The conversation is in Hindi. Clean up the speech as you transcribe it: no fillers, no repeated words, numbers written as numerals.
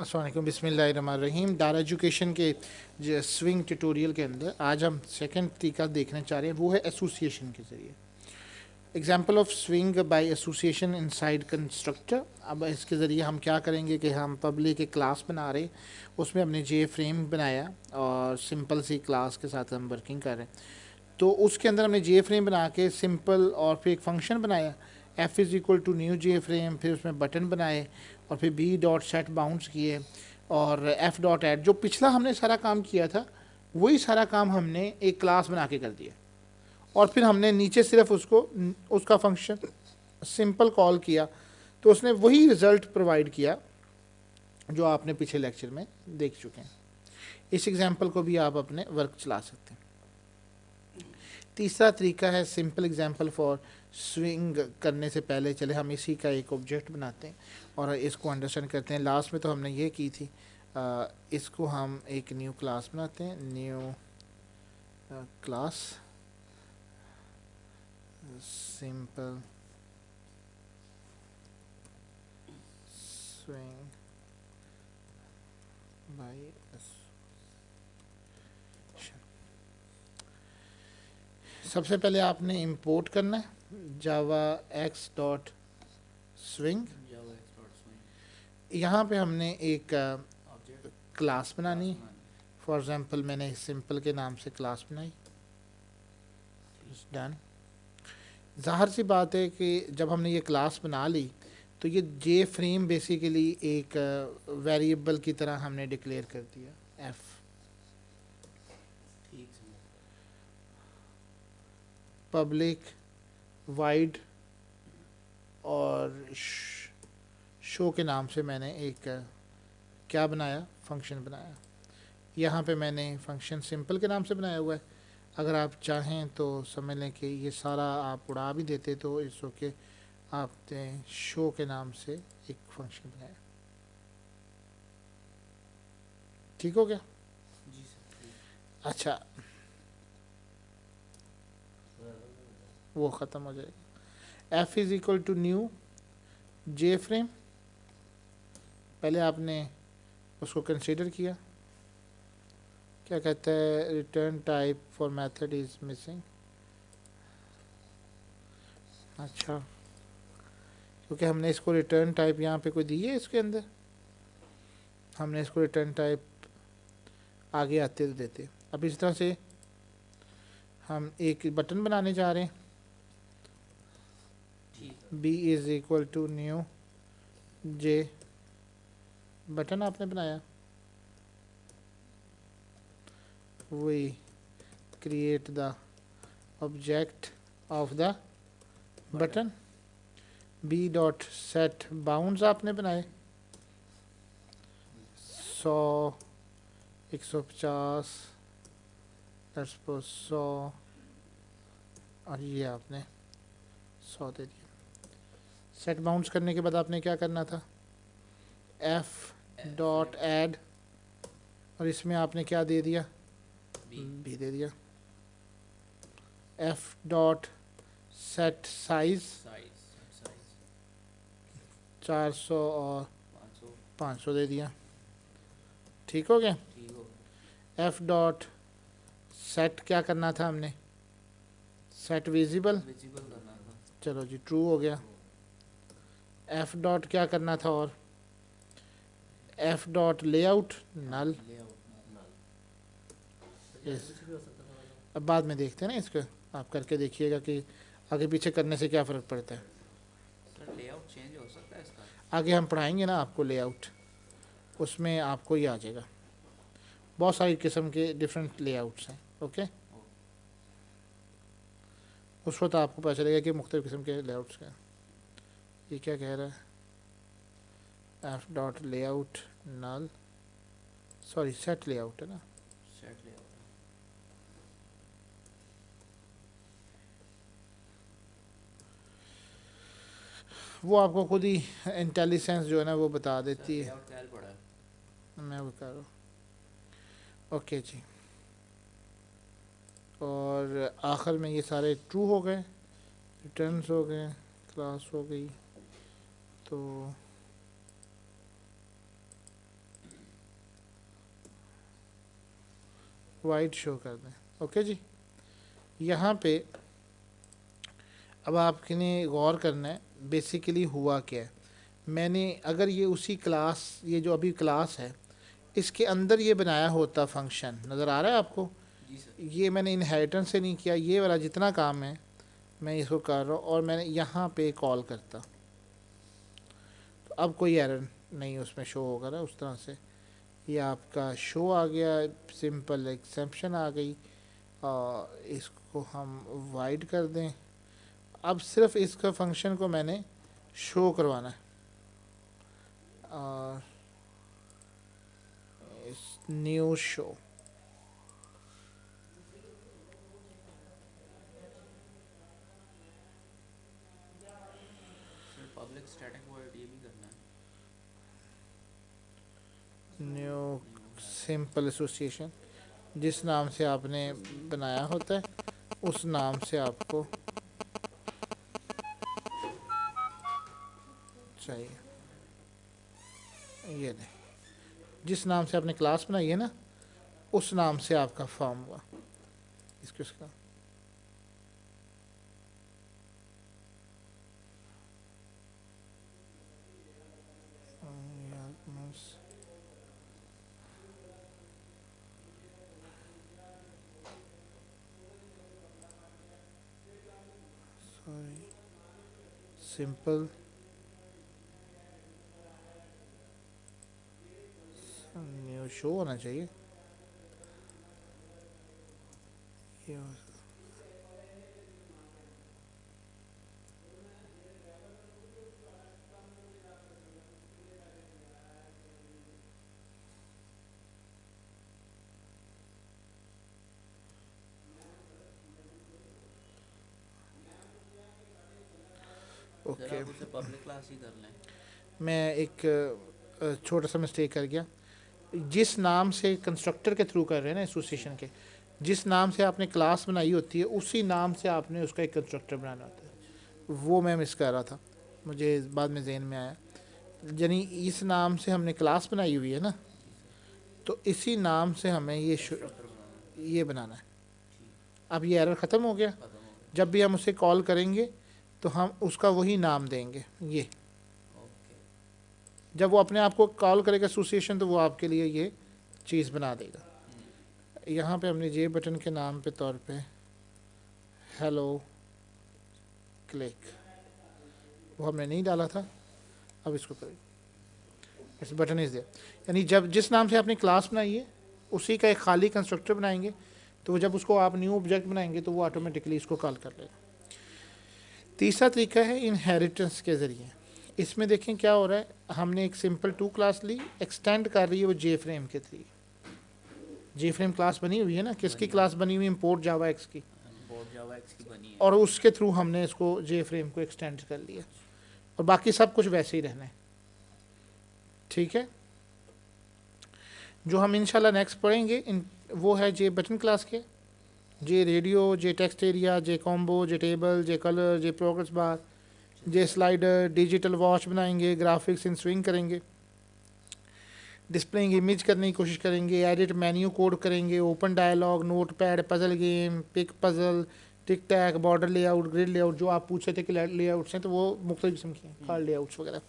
अस्सलाम वालेकुम, बिस्मिल्लाहिर्रहमानिर्रहीम। डार एजुकेशन के जो स्विंग ट्यूटोरियल के अंदर आज हम सेकंड तरीका देखने चाह रहे हैं, वो है एसोसिएशन के ज़रिए। Example of swing by association inside constructor. अब इसके ज़रिए हम क्या करेंगे कि हम पब्लिक एक क्लास बना रहे, उसमें हमने जे फ्रेम बनाया और सिंपल सी क्लास के साथ हम वर्किंग कर रहे हैं। तो उसके अंदर हमने जे फ्रेम बना के सिंपल और फिर एक फंक्शन बनाया, F is equal to new J frame, फिर उसमें बटन बनाए और फिर बी डॉट सेट बाउंड्स किए और एफ डॉट ऐड। जो पिछला हमने सारा काम किया था वही सारा काम हमने एक क्लास बना के कर दिया और फिर हमने नीचे सिर्फ उसको उसका फंक्शन सिंपल कॉल किया, तो उसने वही रिज़ल्ट प्रोवाइड किया जो आपने पिछले लेक्चर में देख चुके हैं। इस एग्जांपल को भी आप अपने वर्क चला सकते हैं। तीसरा तरीका है सिंपल एग्जांपल फॉर स्विंग करने से पहले चले हम इसी का एक ऑब्जेक्ट बनाते हैं और इसको अंडरस्टैंड करते हैं। लास्ट में तो हमने ये की थी, इसको हम एक न्यू क्लास बनाते हैं, new class simple swing by. सबसे पहले आपने इंपोर्ट करना है जावा एक्स डॉट स्विंग। यहाँ पे हमने एक क्लास बनानी। फॉर एग्जांपल मैंने सिंपल के नाम से क्लास बनाई। डन। ज़ाहिर सी बात है कि जब हमने ये क्लास बना ली तो ये जे फ्रेम बेसिकली एक वेरिएबल की तरह हमने डिक्लेयर कर दिया, एफ। पब्लिक वाइड और शो के नाम से मैंने एक क्या बनाया, फंक्शन बनाया। यहाँ पे मैंने फंक्शन सिंपल के नाम से बनाया हुआ है। अगर आप चाहें तो समझ लें कि ये सारा आप उड़ा भी देते तो इस के आपने शो के नाम से एक फंक्शन बनाया। ठीक हो गया? जी सर। अच्छा, वो ख़त्म हो जाएगा। F is equal to new J frame. पहले आपने उसको कंसीडर किया, क्या कहता है, return type for method is missing. अच्छा, क्योंकि हमने इसको रिटर्न टाइप यहाँ पे कोई दी है इसके अंदर, हमने इसको रिटर्न टाइप आगे आते तो देते। अब इस तरह से हम एक बटन बनाने जा रहे हैं, B is equal to new J button आपने बनाया, वही create the object of the button. B dot set bounds आपने बनाए 100, 150, 100 और ये आपने 100 दे दिया। सेट बाउंड्स करने के बाद आपने क्या करना था, एफ डॉट ऐड और इसमें आपने क्या दे दिया, बी दे दिया। एफ डॉट सेट साइज 400 और 500 दे दिया। ठीक हो गया? एफ डॉट सेट क्या करना था हमने, सेट विजिबल, चलो जी ट्रू हो गया। एफ डॉट क्या करना था, और एफ डॉट लेआउट नल। अब बाद में देखते हैं ना इसको, आप करके देखिएगा कि आगे पीछे करने से क्या फ़र्क पड़ता है। सर लेआउट चेंज हो सकता है इसका? आगे हम पढ़ाएंगे ना आपको लेआउट, उसमें आपको ही आ जाएगा। बहुत सारी किस्म के डिफरेंट लेआउट्स हैं। ओके, उस वक्त आपको पता चलेगा कि मुख्तलिफ़ किस्म के लेआउट्स हैं। ये क्या कह रहा है, एफ डॉट लेआउट नल, सॉरी सेट लेआउट है ना, सेट लेआउट। वो आपको खुद ही इंटेलिजेंस जो है ना वो बता देती है। लेआउट क्या पड़ा है? मैं वो कर रहा हूँ। ओके जी, और आखिर में ये सारे ट्रू हो गए, रिटर्न्स हो गए, क्लास हो गई। तो वाइट शो कर दें। ओके जी, यहाँ पे अब आपने गौर करना है बेसिकली हुआ क्या है। मैंने अगर ये उसी क्लास, ये जो अभी क्लास है इसके अंदर ये बनाया होता फंक्शन, नज़र आ रहा है आपको, जी सर। ये मैंने इनहेरिटेंस से नहीं किया, ये वाला जितना काम है मैं इसको कर रहा हूँ और मैंने यहाँ पे कॉल करता, तो अब कोई एरर नहीं उसमें शो होगा ना उस तरह से। ये आपका शो आ गया, सिंपल एक्सेप्शन आ गई, और इसको हम वाइड कर दें। अब सिर्फ इसका फंक्शन को मैंने शो करवाना है, और new show, sir public static void ये भी करना है। न्यू सिंपल एसोसिएशन, जिस नाम से आपने बनाया होता है उस नाम से आपको चाहिए। ये नहीं, जिस नाम से आपने क्लास बनाई है ना उस नाम से आपका फॉर्म हुआ। इसको इसका सॉरी, सिंपल न्यू शो होना चाहिए। ये सर ओके। आप उसे पब्लिक क्लास ही कर लें। मैं एक छोटा सा मिस्टेक कर गया। जिस नाम से कंस्ट्रक्टर के थ्रू कर रहे हैं ना एसोसिएशन के, जिस नाम से आपने क्लास बनाई होती है उसी नाम से आपने उसका एक कंस्ट्रक्टर बनाना होता है। वो मैं मिस कर रहा था, मुझे बाद में जहन में आया। यानी इस नाम से हमने क्लास बनाई हुई है ना, तो इसी नाम से हमें स्ट्रक्चर बनाना है। ये बनाना है। ठीक, अब ये एरर ख़त्म हो गया। खत्म हो गया। जब भी हम उसे कॉल करेंगे तो हम उसका वही नाम देंगे। ये ओके। जब वो अपने आप को कॉल करेगा एसोसिएशन तो वो आपके लिए ये चीज़ बना देगा। यहाँ पे हमने जे बटन के नाम पे तौर पे हेलो क्लिक, वो हमने नहीं डाला था, अब इसको करें। इस बटन इज दिया, यानी जब जिस नाम से आपने क्लास बनाई है उसी का एक खाली कंस्ट्रक्टर बनाएंगे, तो जब उसको आप न्यू ऑब्जेक्ट बनाएंगे तो वो ऑटोमेटिकली इसको कॉल कर लेगा। तीसरा तरीका है इनहेरिटेंस के ज़रिए। इसमें देखें क्या हो रहा है, हमने एक सिंपल टू क्लास ली, एक्सटेंड कर रही है वो जे फ्रेम के थ्रू। जे फ्रेम क्लास बनी हुई है ना, किसकी क्लास बनी हुई है, इम्पोर्ट जावा एक्स की, बोर्ड जावा एक्स की बनी है। और उसके थ्रू हमने इसको जे फ्रेम को एक्सटेंड कर लिया, और बाकी सब कुछ वैसे ही रहना है। ठीक है, जो हम इंशाल्लाह नेक्स्ट पढ़ेंगे वो है जे बटन क्लास के, J radio, J text area, J combo, J table, J colour, J progress bar, J slider, digital watch बनाएंगे, ग्राफिक्स इन स्विंग करेंगे, डिस्प्लेइंग इमेज करने की कोशिश करेंगे, एडिट मेन्यू कोड करेंगे, open dialog, note pad, puzzle game, pick puzzle, tic tac, border layout, grid layout, जो आप पूछ रहे थे कि लेआउट्स हैं तो वो मुख्तलिफ किस्म के हैं, कार्ड लेआउट्स वगैरह।